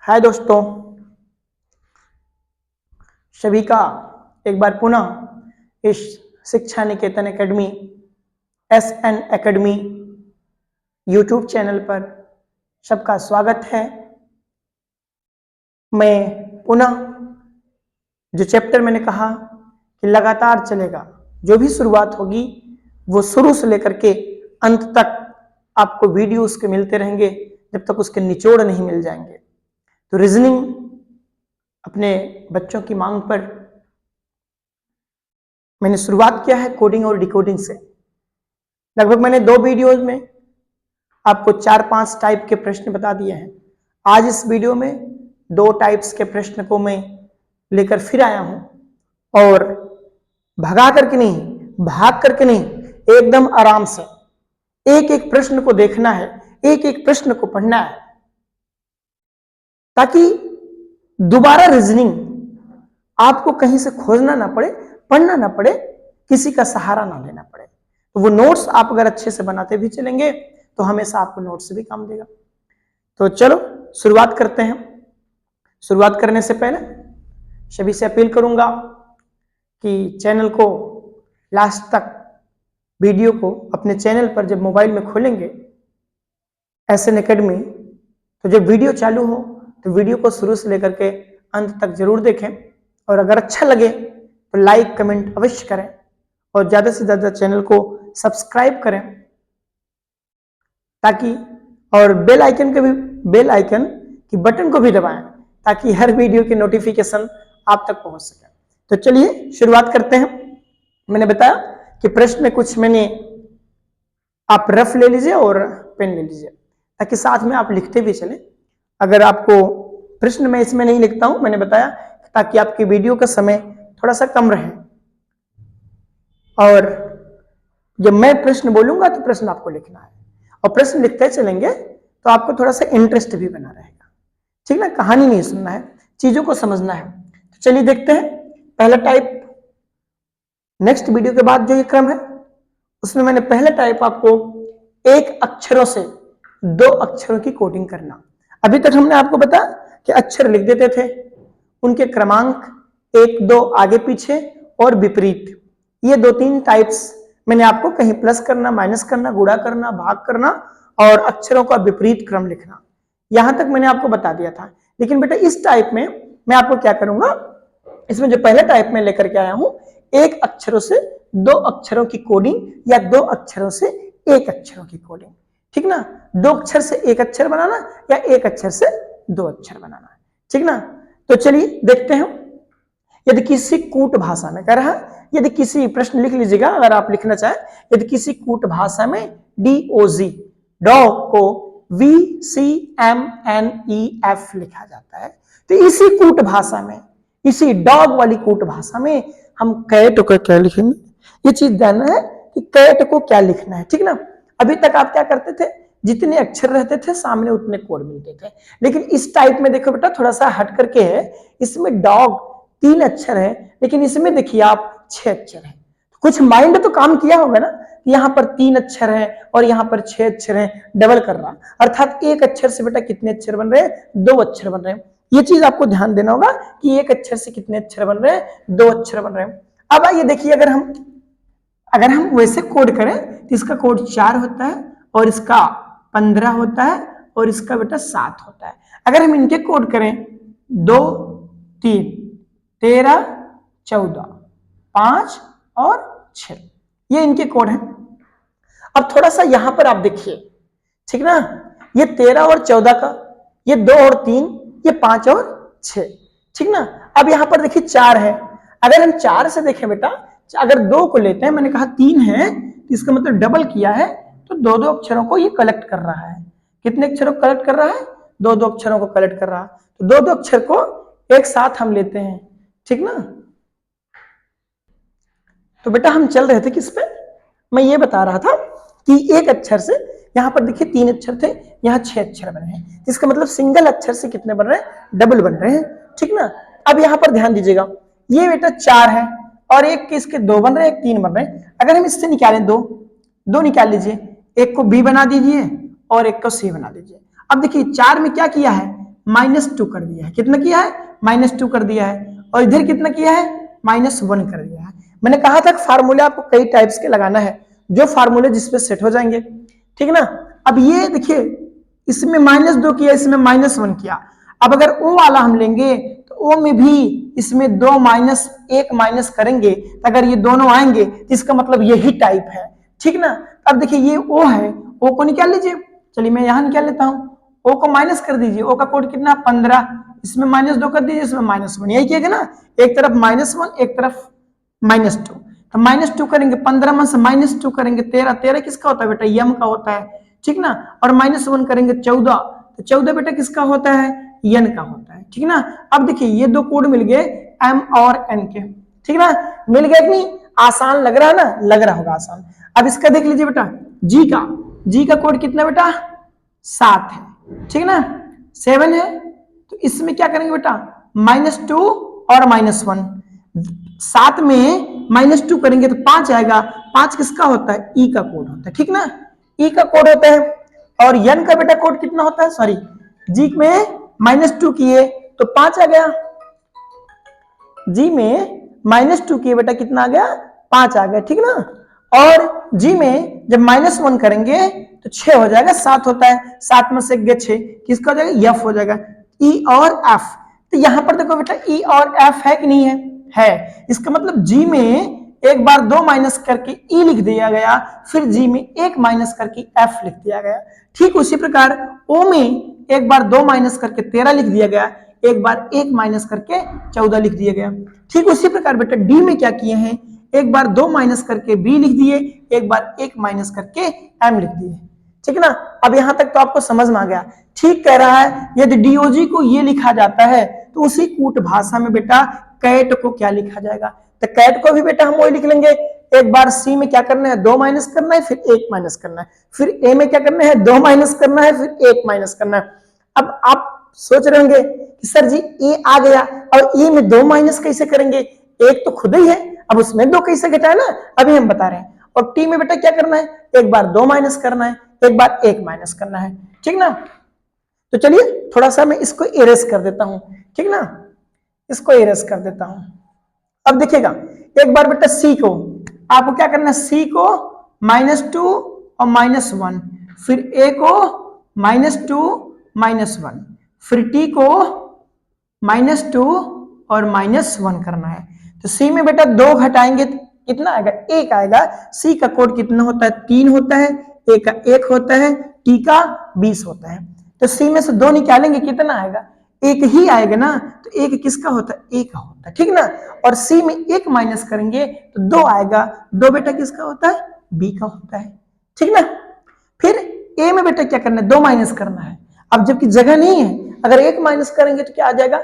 हाय दोस्तों, सभी का एक बार पुनः इस Shiksha Niketan academy SN academy YouTube channel पर सबका स्वागत है। मैं पुनः जो चैप्टर मैंने कहा कि लगातार चलेगा, जो भी शुरुआत होगी वो शुरू से लेकर के अंत तक आपको वीडियो उसके मिलते रहेंगे जब तक उसके निचोड़ नहीं मिल जाएंगे। तो रीजनिंग अपने बच्चों की मांग पर मैंने शुरुआत किया है कोडिंग और डिकोडिंग से। लगभग मैंने 2 वीडियोज में आपको 4-5 टाइप के प्रश्न बता दिए हैं। आज इस वीडियो में 2 टाइप्स के प्रश्न को मैं लेकर फिर आया हूं और भाग करके नहीं, एकदम आराम से एक एक प्रश्न को देखना है, एक एक प्रश्न को पढ़ना है, ताकि दोबारा रीजनिंग आपको कहीं से खोजना ना पड़े, पढ़ना ना पड़े, किसी का सहारा ना लेना पड़े। तो वो नोट्स आप अगर अच्छे से बनाते भी चलेंगे तो हमेशा आपको नोट्स से भी काम देगा। तो चलो शुरुआत करते हैं। शुरुआत करने से पहले सभी से अपील करूंगा कि चैनल को लास्ट तक, वीडियो को अपने चैनल पर जब मोबाइल में खोलेंगे SN एकेडमी, तो जब वीडियो चालू हो तो वीडियो को शुरू से लेकर के अंत तक जरूर देखें और अगर अच्छा लगे तो लाइक कमेंट अवश्य करें और ज्यादा से ज्यादा चैनल को सब्सक्राइब करें, ताकि और बेल आइकन की बटन को भी दबाएं ताकि हर वीडियो की नोटिफिकेशन आप तक पहुंच सके। तो चलिए शुरुआत करते हैं। मैंने बताया कि प्रश्न कुछ मैंने आप रफ ले लीजिए और पेन ले लीजिए ताकि साथ में आप लिखते भी चलें। अगर आपको प्रश्न मैं इसमें नहीं लिखता हूं, मैंने बताया ताकि आपकी वीडियो का समय थोड़ा सा कम रहे और जब मैं प्रश्न बोलूंगा तो प्रश्न आपको लिखना है और प्रश्न लिखते चलेंगे तो आपको थोड़ा सा इंटरेस्ट भी बना रहेगा। ठीक ना, कहानी नहीं सुनना है, चीजों को समझना है। तो चलिए देखते हैं पहला टाइप। नेक्स्ट वीडियो के बाद जो ये क्रम है उसमें मैंने पहला टाइप आपको 1 अक्षरों से 2 अक्षरों की कोडिंग करना। अभी तक हमने आपको बताया कि अक्षर लिख देते थे, उनके क्रमांक 1-2 आगे पीछे और विपरीत, ये 2-3 टाइप्स मैंने आपको कहीं प्लस करना, माइनस करना, गुणा करना, भाग करना और अक्षरों का विपरीत क्रम लिखना, यहां तक मैंने आपको बता दिया था। लेकिन बेटा इस टाइप में मैं आपको क्या करूंगा, इसमें जो पहले टाइप में लेकर के आया हूं 1 अक्षरों से 2 अक्षरों की कोडिंग या 2 अक्षरों से 1 अक्षरों की कोडिंग। ठीक ना, 2 अक्षर से 1 अक्षर बनाना या 1 अक्षर से 2 अक्षर बनाना। ठीक ना, तो चलिए देखते हैं। यदि किसी कूट भाषा में कह रहा है, यदि किसी प्रश्न लिख लीजिएगा अगर आप लिखना चाहें, यदि किसी कूट भाषा में DOG डॉग को VCMNEF लिखा जाता है, तो इसी कूट भाषा में, इसी डॉग वाली कूट भाषा में हम कैट को क्या लिखेंगे, ये चीज जानना है कि कैट को क्या लिखना है। ठीक ना, अभी तक आप क्या करते थे, जितने अक्षर रहते थे सामने उतने कोड मिलते थे। लेकिन इस टाइप में देखो बेटा थोड़ा सा हट करके है, इसमें डॉग 3 अक्षर है लेकिन इसमें देखिए आप 6 अक्षर है। कुछ माइंड तो काम किया होगा ना, यहां पर 3 अक्षर है और यहां पर 6 अक्षर है, डबल कर रहा, अर्थात 1 अक्षर से बेटा कितने अक्षर बन रहे हैं, 2 अक्षर बन रहे हैं। ये चीज आपको ध्यान देना होगा कि 1 अक्षर से कितने अक्षर बन रहे हैं, 2 अक्षर बन रहे हैं। अब आइए देखिए, अगर हम वैसे कोड करें तो इसका कोड 4 होता है और इसका 15 होता है और इसका बेटा 7 होता है। अगर हम इनके कोड करें 2, 3, 13, 14, 5 और 6, ये इनके कोड हैं। अब थोड़ा सा यहां पर आप देखिए, ठीक ना, ये 13 और 14 का, ये 2 और 3, ये 5 और 6। ठीक ना, अब यहां पर देखिए 4 है। अगर हम 4 से देखें बेटा, अगर 2 को लेते हैं, मैंने कहा 3 है तो इसका मतलब डबल किया है, तो 2-2 अक्षरों को ये कलेक्ट कर रहा है। कितने अक्षरों को कलेक्ट कर रहा है, 2-2 अक्षरों को कलेक्ट कर रहा है। तो 2-2 अक्षर को एक साथ हम लेते हैं। ठीक ना, तो बेटा हम चल रहे थे किस पे, मैं ये बता रहा था कि 1 अक्षर से, यहां पर देखिए 3 अक्षर थे, यहां 6 अक्षर बने हैं, इसका मतलब सिंगल अक्षर से कितने बन रहे हैं, डबल बन रहे हैं। ठीक ना, अब यहां पर ध्यान दीजिएगा, ये बेटा 4 है और एक के इसके 2 बन रहे हैं, एक 3 बन रहे हैं। अगर हम इससे निकालें 2 निकाल लीजिए, एक को B बना दीजिए और एक को C बना दीजिए। अब देखिए 4 में क्या किया है, -2 कर दिया है। कितना किया है? -2 कर दिया है। और इधर कितना किया है? -1 कर दिया है। मैंने कहा था फार्मूले आपको कई टाइप्स के लगाना है, जो फार्मूले जिसपे सेट हो जाएंगे, ठीक है ना। अब ये देखिए, इसमें -2 किया, इसमें -1 किया। अब अगर ओ वाला हम लेंगे तो ओ में भी इसमें 2 माइनस 1 माइनस करेंगे, तो अगर ये दोनों आएंगे तो इसका मतलब यही टाइप है, ठीक ना। अब देखिए ये ओ है, ओ को निकाल लीजिए। चलिए मैं यहां निकाल लेता हूं, ओ को माइनस कर दीजिए। ओ का कोड कितना? 15। इसमें -2 कर दीजिए, इसमें -1। यही किएगा ना, एक तरफ -1 एक तरफ -2। तो -2 करेंगे, 15 में से -2 करेंगे 13। 13 किसका होता है बेटा? यम का होता है, ठीक ना। और -1 करेंगे 14। तो 14 बेटा किसका होता है? यन का होता है, ठीक ना। अब देखिए ये दो कोड मिल गए एम और एन के, ठीक ना। मिल गए कि नहीं? आसान लग रहा है ना? लग रहा होगा आसान। अब इसका देख लीजिए बेटा, जी का कोड कितना बेटा? 7 है, ठीक ना। 7 है, तो इसमें क्या करेंगे बेटा? -2 और -1। 7 में -2 करेंगे तो 5 आएगा। 5 किसका होता है? ई का कोड होता है, ठीक ना। ई का कोड होता है। और यन का बेटा कोड कितना होता है? सॉरी, जी में -2 किए तो 5 आ गया। जी में -2 किए बेटा कितना आ गया? 5 आ गया, ठीक ना। और जी में जब -1 करेंगे तो 6 हो जाएगा, 7 होता है। 7 में से गया 6, किसका हो जाएगा? एफ हो जाएगा। ई और एफ, तो यहां पर देखो बेटा ई और एफ है कि नहीं है? है। इसका मतलब जी में एक बार 2 माइनस करके ई लिख दिया गया, फिर जी में 1 माइनस करके एफ लिख दिया गया। ठीक उसी प्रकार ओ में एक बार 2 माइनस करके 13 लिख दिया गया, एक बार 1 माइनस करके 14 लिख दिया गया। ठीक उसी प्रकार बेटा डी में क्या किए हैं? एक बार 2 माइनस करके बी लिख दिए, एक बार 1 माइनस करके एम लिख दिए, ठीक ना। अब यहां तक तो आपको समझ में आ गया। ठीक कह रहा है, यदि डीओजी को ये लिखा जाता है तो उसी कूट भाषा में बेटा कैट को क्या लिखा जाएगा? तो कैट को भी बेटा हम वही लिख लेंगे। एक बार सी में क्या करना है? 2 माइनस करना है, फिर 1 माइनस करना है। फिर ए में क्या करना है? 2 माइनस करना है, फिर 1 माइनस करना है। अब आप सोच रहे होंगे कि सर जी ए आ गया और ए में 2 माइनस कैसे करेंगे? एक तो खुद ही है, अब उसमें 2 कैसे घटाए ना, अभी हम बता रहे हैं। और टी में बेटा क्या करना है? एक बार 2 माइनस करना है, एक बार 1 माइनस करना है, ठीक ना। तो चलिए थोड़ा सा मैं इसको इरेज कर देता हूं, ठीक ना। इसको इरेज कर देता हूं। अब देखिएगा, एक बार बेटा सी को आपको क्या करना है? सी को -2 और -1, फिर ए को -2 -1, फिर टी को -2 और -1 करना है। तो सी में बेटा 2 घटाएंगे तो कितना आएगा? 1 आएगा। सी का कोड कितना होता है? 3 होता है, ए का 1 होता है, टी का 20 होता है। तो सी में से 2 निकालेंगे, कितना आएगा? 1 ही आएगा ना। तो 1 किसका होता है? ए का होता है, ठीक ना। और सी में 1 माइनस करेंगे तो 2 आएगा। 2 बेटा किसका होता है? बी का होता है, ठीक ना। फिर ए में बेटा क्या करना है? 2 माइनस करना है। अब जबकि जगह नहीं है, अगर 1 माइनस करेंगे तो क्या आ जाएगा?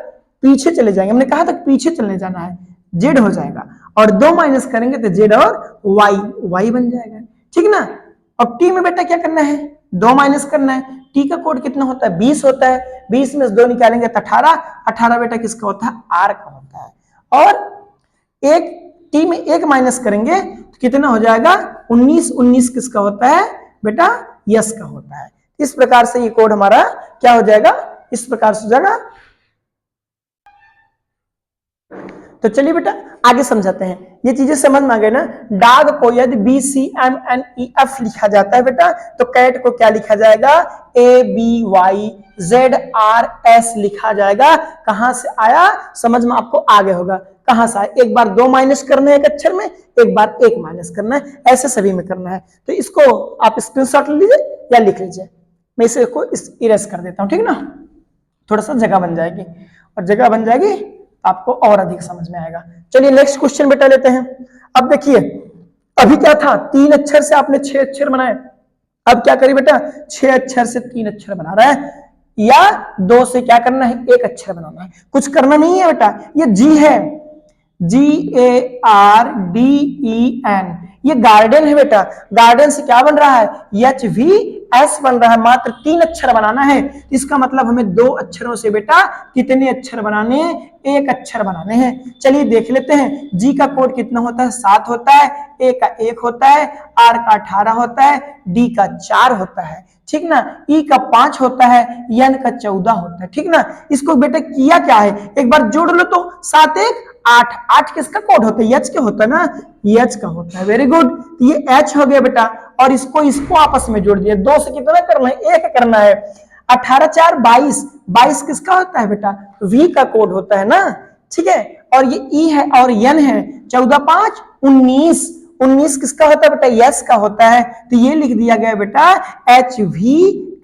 पीछे चले जाएंगे। हमने कहा था पीछे चलने जाना है, जेड हो जाएगा। और 2 माइनस करेंगे तो जेड और वाई बन जाएगा, ठीक ना। और टी में बेटा क्या करना है? 2 माइनस करना है। टी का कोड कितना होता है? 20 होता है। 20 में से 2 निकालेंगे तो 18। 18 बेटा किसका होता है? आर का होता है। और एक टी में 1 माइनस करेंगे तो कितना हो जाएगा? 19। 19 किसका होता है? बेटा यस का होता है। इस प्रकार से ये कोड हमारा क्या हो जाएगा? इस प्रकार से हो जाएगा। तो चलिए बेटा आगे समझाते हैं। ये चीजें समझ में आ गए ना। डाग को यदि BCMNEF लिखा जाता है बेटा, तो कैट को क्या लिखा जाएगा? ABYZRS लिखा जाएगा। कहां से आया समझ में आपको आगे होगा। कहां से आया? एक बार 2 माइनस करना है एक अक्षर में, एक बार 1 माइनस करना है, ऐसे सभी में करना है। तो इसको आप स्क्रीनशॉट ले लीजिए या लिख लीजिए। मैं इसे को इरेज कर देता हूं, ठीक ना। थोड़ा सा जगह बन जाएगी, और जगह बन जाएगी आपको और अधिक समझ में आएगा। चलिए नेक्स्ट क्वेश्चन बेटा लेते हैं। अब देखिए, अभी क्या था? 3 अक्षर से आपने 6 अक्षर बनाए। अब क्या करिए बेटा? 6 अक्षर से 3 अक्षर बना रहा है, या 2 से क्या करना है? 1 अक्षर बनाना है। कुछ करना नहीं है बेटा। ये जी है, GARDEN, ये गार्डन है बेटा। गार्डन से क्या बन रहा है? HVS बन रहा है। मात्र 3 अक्षर बनाना है। इसका मतलब हमें 2 अक्षरों से बेटा कितने अक्षर बनाने हैं? 1 अक्षर बनाने हैं। चलिए देख लेते हैं। जी का कोड कितना होता है? 7 होता है, ए का 1 होता है, आर का 18 होता है, डी का 4 होता है, ठीक ना। ई का 5 होता है, एन का 14 होता है, ठीक ना। इसको बेटा किया क्या है, एक बार जोड़ लो तो 7 1 8, 8 किसका कोड होता है, एच का होता है ना, एच का होता है। वेरी गुड, ये एच हो गया बेटा, और इसको इसको आपस में जोड़ दिया। 2 से कितना करना है, 1 करना है। 18 4 22, 22 किसका होता है बेटा, वी का कोड होता है ना, ठीक है। और ये ई है और एन है, 14 5 19, 19 किसका होता है बेटा, यस का होता है। तो ये लिख दिया गया बेटा एच वी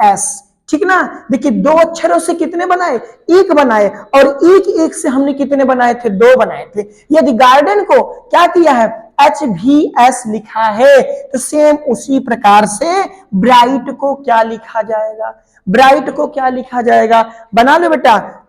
एस, ठीक ना। देखिए 2 अक्षरों से कितने बनाए, एक बनाए, और एक से हमने कितने बनाए थे, 2 बनाए थे। यदि गार्डन को क्या किया है, एच वी एस लिखा है, तो सेम उसी प्रकार से ब्राइट को क्या लिखा जाएगा, ब्राइट को क्या लिखा जाएगा, बना लो बेटा।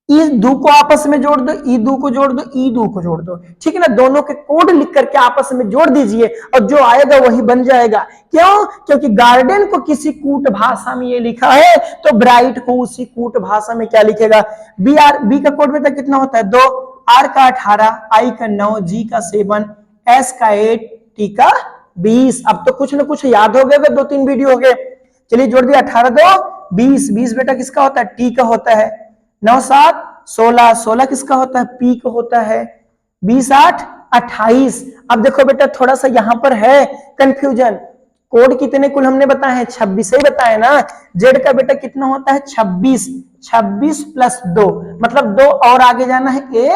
ई दो को आपस में जोड़ दो, ई दो को जोड़ दो, ई दो को जोड़ दो, ठीक है ना। दोनों के कोड लिख करके आपस में जोड़ दीजिए और जो आएगा वही बन जाएगा। क्यों, क्योंकि गार्डन को किसी कूट भाषा में ये लिखा है, तो ब्राइट को उसी कूट भाषा में क्या लिखेगा, बी आर, बी का कोड बेटा कितना होता है 2, आर का 18, आई का 9, जी का 7, एस का 8, टी का 20। अब तो कुछ ना कुछ याद हो गया, 2-3 वीडियो हो गए। चलिए जोड़ दिया, 18 2 20, 20 बेटा किसका होता है, टी का होता है। 9 7 16, 16 किसका होता है, पी का होता है। 20 8 28। अब देखो बेटा थोड़ा सा यहां पर है कंफ्यूजन, कोड कितने कुल हमने बताए हैं, 26 ही बताए ना। जेड का बेटा कितना होता है 26, 26 प्लस 2 मतलब 2 और आगे जाना है ए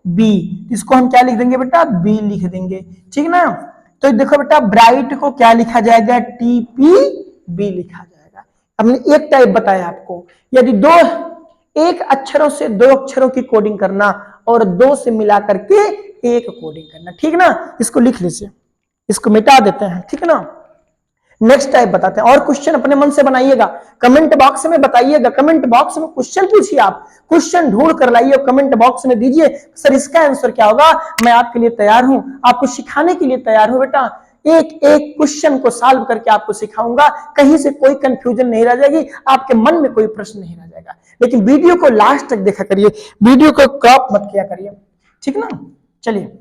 बी, इसको हम क्या लिख देंगे बेटा, बी लिख देंगे, ठीक ना। तो देखो बेटा ब्राइट को क्या लिखा जाएगा, टीपी बी लिखा जाएगा। हमने एक टाइप बताया आपको, यदि दो एक अक्षरों से 2 अक्षरों की कोडिंग करना और 2 से मिला करके एक कोडिंग करना, ठीक ना। इसको लिख लीजिए, इसको मिटा देते हैं, ठीक है ना। नेक्स्ट टाइप बताते हैं, और क्वेश्चन अपने मन से बनाइएगा, कमेंट बॉक्स में बताइएगा, कमेंट बॉक्स में क्वेश्चन पूछिए, आप क्वेश्चन ढूंढ कर लाइए कमेंट बॉक्स में दीजिए, सर इसका आंसर क्या होगा, मैं आपके लिए तैयार हूं, आपको सिखाने के लिए तैयार हूं बेटा। एक एक क्वेश्चन को सॉल्व करके आपको सिखाऊंगा, कहीं से कोई कंफ्यूजन नहीं रह जाएगी, आपके मन में कोई प्रश्न नहीं रह जाएगा। लेकिन वीडियो को लास्ट तक देखा करिए, वीडियो को क्रॉप मत किया करिए, ठीक ना। चलिए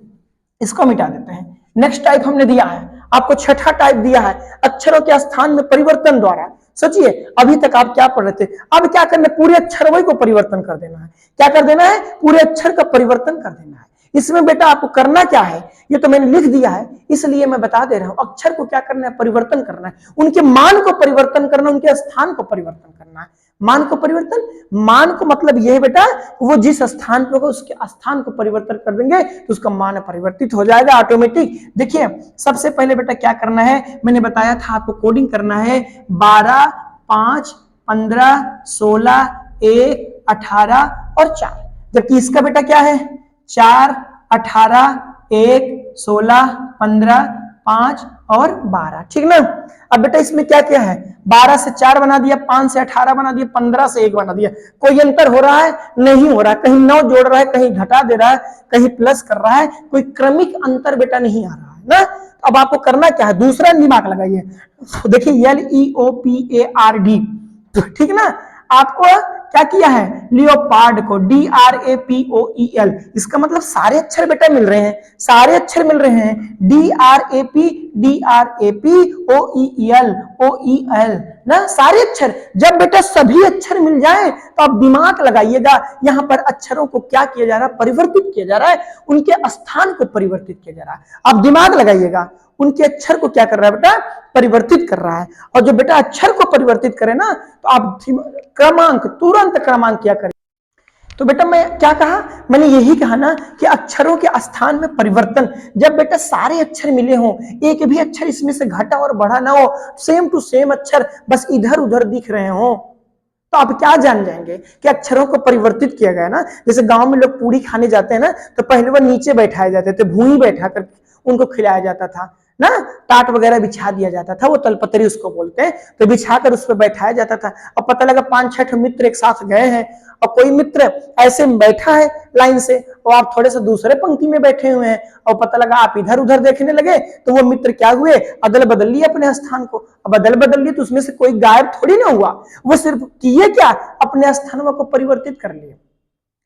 इसको मिटा देते हैं। नेक्स्ट टाइप हमने दिया है आपको, छठा टाइप दिया है अक्षरों के स्थान में परिवर्तन द्वारा। सोचिए अभी तक आप क्या पढ़ रहे थे, अब क्या करना है, पूरे अक्षर वही को परिवर्तन कर देना है। क्या कर देना है, पूरे अक्षर का परिवर्तन कर देना है। इसमें बेटा आपको करना क्या है, ये तो मैंने लिख दिया है, इसलिए मैं बता दे रहा हूं। अक्षर को क्या करना है, परिवर्तन करना है, उनके मान को परिवर्तन करना, उनके स्थान को परिवर्तन करना है। मान को परिवर्तन, मान को मतलब यह है बेटा, वो जिस स्थान पर हो उसके स्थान को परिवर्तन कर देंगे तो उसका मान परिवर्तित हो जाएगा ऑटोमेटिक। देखिए सबसे पहले बेटा क्या करना है, मैंने बताया था आपको कोडिंग करना है 12 5 15 16 1 18 और 4, जबकि इसका बेटा क्या है 4 18 1 16 15 5 और 12, ठीक ना। अब बेटा इसमें क्या क्या है, 12 से 4 बना दिया, 5 से 18 बना दिया, 15 से 1 बना दिया। कोई अंतर हो रहा है, नहीं हो रहा है, कहीं 9 जोड़ रहा है, कहीं घटा दे रहा है, कहीं प्लस कर रहा है, कोई क्रमिक अंतर बेटा नहीं आ रहा है ना। अब आपको करना क्या है, दूसरा दिमाग लगाइए, देखिए LEOPARD, ठीक ना। आपको क्या किया है, लियोपार्ड को DRAPOEL, इसका मतलब सारे अक्षर बेटा मिल रहे हैं, सारे अक्षर मिल रहे हैं, DRAPOEL ना, सारे अक्षर। जब बेटा सभी अक्षर मिल जाए तो आप दिमाग लगाइएगा, यहां पर अक्षरों को क्या किया जा रहा है, परिवर्तित किया जा रहा है, उनके स्थान को परिवर्तित किया जा रहा है। आप दिमाग लगाइएगा, उनके अक्षर को क्या कर रहा है बेटा, परिवर्तित कर रहा है। और जो बेटा अक्षर को परिवर्तित करे ना, तो आप क्रमांक, तुरंत क्रमांक क्या करें। तो बेटा मैं क्या कहा, मैंने यही कहा ना कि अक्षरों के स्थान में परिवर्तन, जब बेटा सारे अक्षर मिले हों, एक भी अक्षर इसमें से घटा और बढ़ा ना हो, सेम टू सेम अक्षर बस इधर उधर दिख रहे हो, तो आप क्या जान जाएंगे कि अक्षरों को परिवर्तित किया गया ना। जैसे गांव में लोग पूरी खाने जाते हैं ना, तो पहले वो नीचे बैठाए जाते थे, भूमि बैठा कर उनको खिलाया जाता था ना, टाट वगैरह बिछा दिया जाता था, वो तलपतरी उसको बोलते हैं, तो बिछाकर उस पर बैठाया जाता था। अब पता लगा 5-6 मित्र एक साथ गए हैं, और कोई मित्र ऐसे बैठा है लाइन से, और आप थोड़े से दूसरे पंक्ति में बैठे हुए हैं, और पता लगा आप इधर उधर देखने लगे, तो वो मित्र क्या हुए, अदल बदल लिए अपने स्थान को। अब अदल बदल लिए तो उसमें से कोई गायब थोड़ी ना हुआ, वो सिर्फ किए क्या, अपने स्थानों को परिवर्तित कर लिए,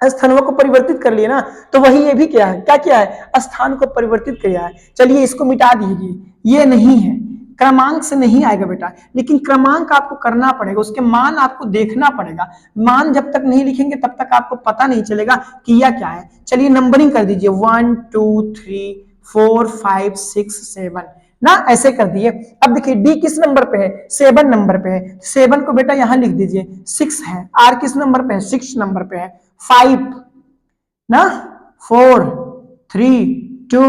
स्थानों को परिवर्तित कर लिए ना। तो वही ये भी क्या किया है, स्थान को परिवर्तित किया है। चलिए इसको मिटा दीजिए, ये नहीं है, क्रमांक से नहीं आएगा बेटा, लेकिन क्रमांक आपको करना पड़ेगा, उसके मान आपको देखना पड़ेगा। मान जब तक नहीं लिखेंगे तब तक आपको पता नहीं चलेगा किया क्या है। चलिए नंबरिंग कर दीजिए 1 2 3 4 5 6 7 ना, ऐसे कर दिए। अब देखिए डी किस नंबर पे है, 7 नंबर पे है, 7 को बेटा यहां लिख दीजिए, 6 है। आर किस नंबर पे है, 6 नंबर पे है। 5 ना, 4 3 2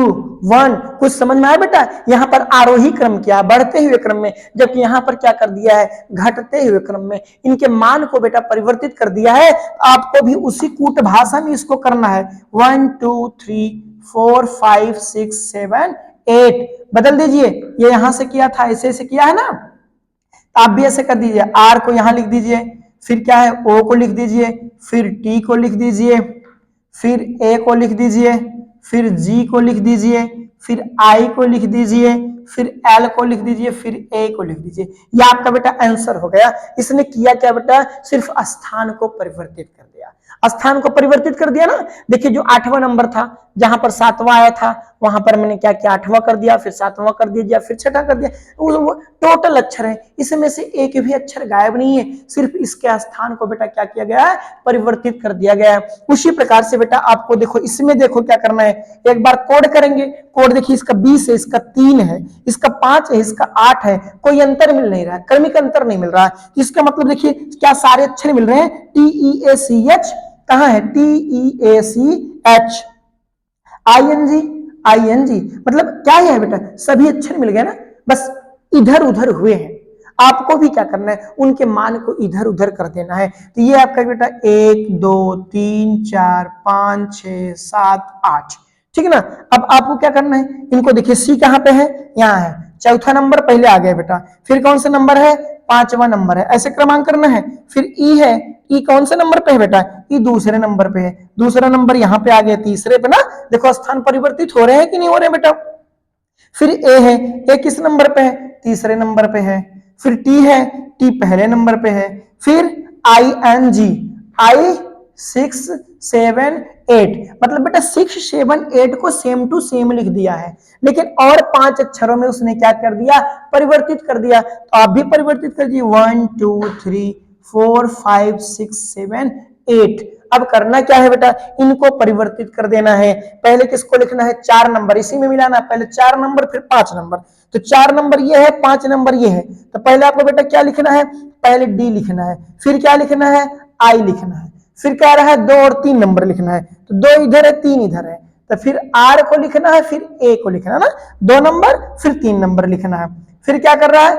1। कुछ समझ में आया बेटा? यहां पर आरोही क्रम किया, बढ़ते हुए क्रम में, जबकि यहां पर क्या कर दिया है, घटते हुए क्रम में। इनके मान को बेटा परिवर्तित कर दिया है। आपको भी उसी कूट भाषा में इसको करना है। 1 2 3 4 5 6 7 8 बदल दीजिए। ये यहां से किया था, ऐसे से किया है ना, आप भी ऐसे कर दीजिए। आर को यहां लिख दीजिए, फिर क्या है, ओ को लिख दीजिए, फिर टी को लिख दीजिए, फिर ए को लिख दीजिए, फिर जी को लिख दीजिए, फिर आई को लिख दीजिए, फिर एल को लिख दीजिए, फिर ए को लिख दीजिए। ये आपका बेटा आंसर हो गया। इसने किया क्या बेटा, सिर्फ स्थान को परिवर्तित कर दिया। स्थान को परिवर्तित कर दिया ना। देखिए जो 8वां नंबर था, जहां पर 7वां आया था, वहां पर मैंने क्या किया, 8वां कर दिया, फिर 7वां कर दिया, फिर 6वां कर दिया। वो टोटल अक्षर है, इसमें से एक भी अक्षर गायब नहीं है, सिर्फ इसके स्थान को बेटा क्या किया गया है, परिवर्तित कर दिया गया है। उसी प्रकार से बेटा आपको देखो, इसमें देखो क्या करना है, एक बार कोड करेंगे। कोड देखिए, इसका 20 है, इसका 3 है, इसका 5 है, इसका 8 है, कोई अंतर मिल नहीं रहा है, क्रमिक अंतर नहीं मिल रहा है। इसका मतलब देखिए क्या सारे अक्षर मिल रहे हैं, TEACH कहां है, TEACH, ING ING, मतलब क्या है बेटा, सभी अक्षर मिल गए ना, बस इधर उधर हुए हैं। आपको भी क्या करना है, उनके मान को इधर उधर कर देना है। तो ये आपका बेटा 1 2 3 4 5 6 7 8, ठीक है ना। अब आपको क्या करना है, इनको देखिए, सी कहां पे है, यहाँ है, चौथा नंबर पहले आ गया बेटा, फिर कौन सा नंबर है, 5वां नंबर है, ऐसे क्रमांक करना है। फिर ई है, ई कौन से नंबर पे है बेटा, ई दूसरे नंबर पे है, दूसरा नंबर यहाँ पे आ गया तीसरे पे ना। देखो स्थान परिवर्तित हो रहे हैं कि नहीं हो रहे बेटा। फिर ए है, ए किस नंबर पे है, तीसरे नंबर पे है। फिर टी है, टी पहले नंबर पे है। फिर ING, आई 6 7 8, मतलब बेटा 6 7 8 को सेम टू सेम लिख दिया है, लेकिन और 5 अक्षरों में उसने क्या कर दिया, परिवर्तित कर दिया। तो आप भी परिवर्तित कर दिए, 1 2 3 4 5 6 7 8। अब करना क्या है बेटा, इनको परिवर्तित कर देना है। पहले किसको लिखना है, 4 नंबर, इसी में मिलाना, पहले 4 नंबर फिर 5 नंबर। तो 4 नंबर ये है, 5 नंबर ये है, तो पहले आपको बेटा क्या लिखना है, पहले डी लिखना है, फिर क्या लिखना है, आई लिखना है, फिर क्या रहा है 2 और 3 नंबर लिखना है। तो 2 इधर है, 3 इधर है, तो फिर आर को लिखना है, फिर ए को लिखना है ना, 2 नंबर फिर 3 नंबर लिखना है। फिर क्या कर रहा है,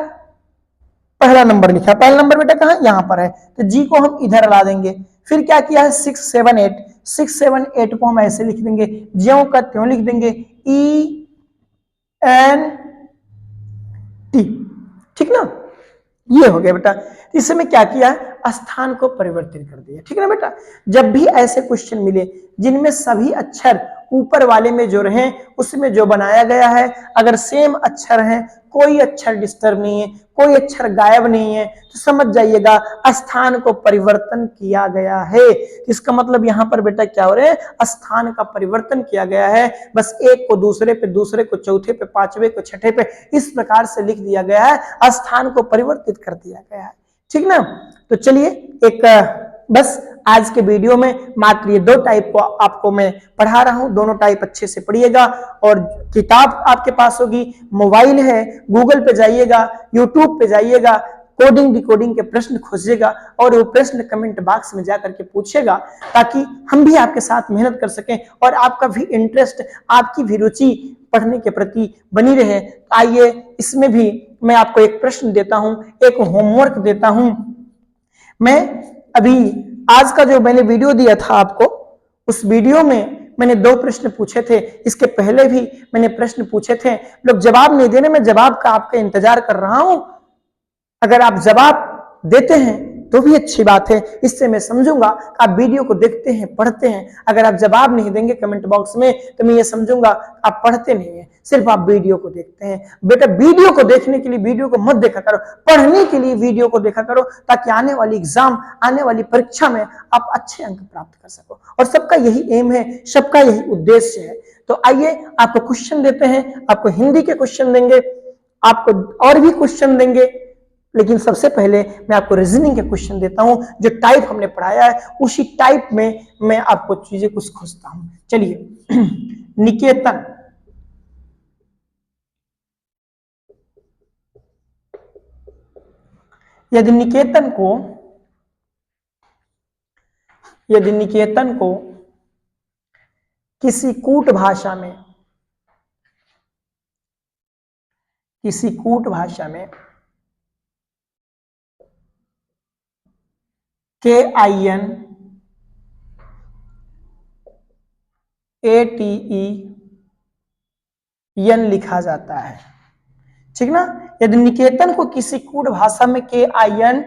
पहला नंबर लिखा, पहला नंबर बेटा कहां, यहां पर है, तो जी को हम इधर ला देंगे। फिर क्या किया है, 6 7 8, 6 7 8 को हम ऐसे लिख देंगे, ज्यों का त्यों लिख देंगे, ENT, ठीक ना। ये हो गया बेटा। इसमें क्या किया, स्थान को परिवर्तित कर दिया, ठीक है ना बेटा। जब भी ऐसे क्वेश्चन मिले जिनमें सभी अक्षर ऊपर वाले में जो रहे, उसमें जो बनाया गया है, अगर सेम अक्षर हैं, कोई अक्षर डिस्टर्ब नहीं है, कोई अक्षर गायब नहीं है, तो समझ जाइएगा स्थान को परिवर्तन किया गया है। इसका मतलब यहाँ पर बेटा क्या हो रहा है, स्थान का परिवर्तन किया गया है। बस एक को दूसरे पे, दूसरे को चौथे पे, पांचवें को छठे पे, इस प्रकार से लिख दिया गया है, स्थान को परिवर्तित कर दिया गया है, ठीक ना। तो चलिए एक बस आज के वीडियो में मात्र ये 2 टाइप को आपको मैं पढ़ा रहा हूं, दोनों टाइप अच्छे से पढ़िएगा। और किताब आपके पास होगी, मोबाइल है, गूगल पे जाइएगा, यूट्यूब पे जाइएगा, कोडिंग डिकोडिंग के प्रश्न खोजिएगा और वो प्रश्न कमेंट बॉक्स में जाकर के पूछेगा, ताकि हम भी आपके साथ मेहनत कर सकें और आपका भी इंटरेस्ट, आपकी भी रुचि पढ़ने के प्रति बनी रहे। आइए इसमें भी मैं आपको एक प्रश्न देता हूं, एक होमवर्क देता हूं। मैं अभी आज का जो मैंने वीडियो दिया था आपको, उस वीडियो में मैंने 2 प्रश्न पूछे थे, इसके पहले भी मैंने प्रश्न पूछे थे, लोग जवाब नहीं दे रहे, मैं जवाब का आपका इंतजार कर रहा हूं। अगर आप जवाब देते हैं तो भी अच्छी बात है, इससे मैं समझूंगा कि आप वीडियो को देखते हैं, पढ़ते हैं। अगर आप जवाब नहीं देंगे कमेंट बॉक्स में तो मैं ये समझूंगा आप पढ़ते नहीं है, सिर्फ आप वीडियो को देखते हैं। बेटा वीडियो को देखने के लिए वीडियो को मत देखा करो, पढ़ने के लिए वीडियो को देखा करो, ताकि आने वाली एग्जाम, आने वाली परीक्षा में आप अच्छे अंक प्राप्त कर सको। और सबका यही एम है, सबका यही उद्देश्य है। तो आइए आपको क्वेश्चन देते हैं, आपको हिंदी के क्वेश्चन देंगे। आपको और भी क्वेश्चन देंगे, लेकिन सबसे पहले मैं आपको रीजनिंग के क्वेश्चन देता हूं। जो टाइप हमने पढ़ाया है उसी टाइप में मैं आपको चीजें कुछ खोजता हूं। चलिए निकेतन, यदि निकेतन को किसी कूट भाषा में KINATEN लिखा जाता है, ठीक ना। यदि निकेतन को किसी कूट भाषा में KINATEN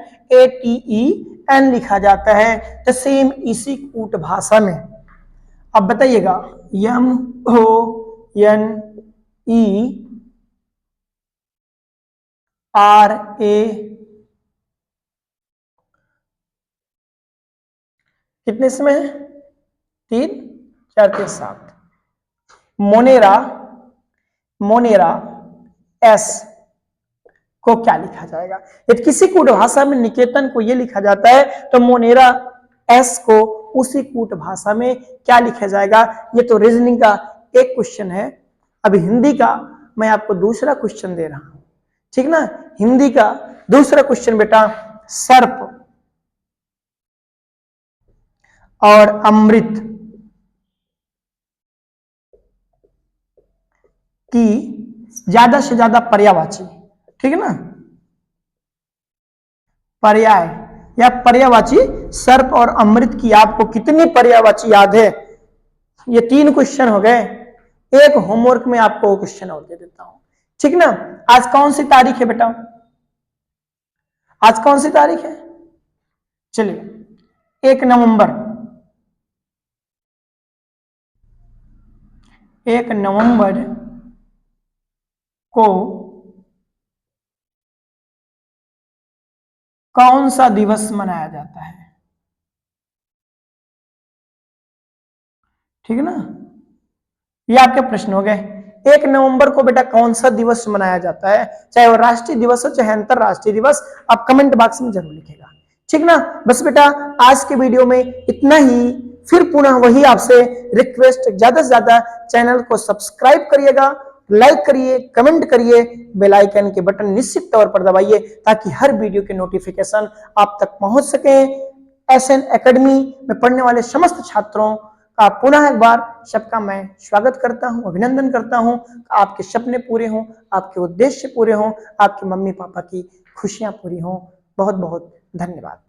लिखा जाता है तो सेम इसी कूट भाषा में, अब बताइएगा, MONERA कितने समय है, 3 4 3 7, मोनेरा एस को क्या लिखा जाएगा। यदि किसी कूट भाषा में निकेतन को यह लिखा जाता है तो मोनेरा एस को उसी कूट भाषा में क्या लिखा जाएगा। ये तो रीजनिंग का एक क्वेश्चन है। अभी हिंदी का मैं आपको दूसरा क्वेश्चन दे रहा हूं, ठीक ना। हिंदी का दूसरा क्वेश्चन बेटा, सर्प और अमृत की ज्यादा से ज्यादा पर्यायवाची, ठीक है ना, पर्याय या पर्यायवाची, सर्प और अमृत की आपको कितनी पर्यायवाची याद है। ये 3 क्वेश्चन हो गए। एक होमवर्क में आपको क्वेश्चन और दे देता हूं, ठीक ना। आज कौन सी तारीख है बेटा, आज कौन सी तारीख है, चलिए 1 नवंबर, 1 नवंबर को कौन सा दिवस मनाया जाता है, ठीक है ना। ये आपके प्रश्न हो गए। 1 नवंबर को बेटा कौन सा दिवस मनाया जाता है, चाहे वो राष्ट्रीय दिवस हो चाहे अंतरराष्ट्रीय दिवस, आप कमेंट बॉक्स में जरूर लिखेगा, ठीक ना। बस बेटा आज के वीडियो में इतना ही। फिर पुनः वही आपसे रिक्वेस्ट, ज्यादा से ज्यादा चैनल को सब्सक्राइब करिएगा, लाइक करिए, कमेंट करिए, बेल आइकन के बटन निश्चित तौर पर दबाइए ताकि हर वीडियो के नोटिफिकेशन आप तक पहुंच सके। SN एकेडमी में पढ़ने वाले समस्त छात्रों का पुनः एक बार सबका मैं स्वागत करता हूं, अभिनंदन करता हूं। आपके सपने पूरे हों, आपके उद्देश्य पूरे हों, आपके मम्मी पापा की खुशियां पूरी हों। बहुत बहुत धन्यवाद।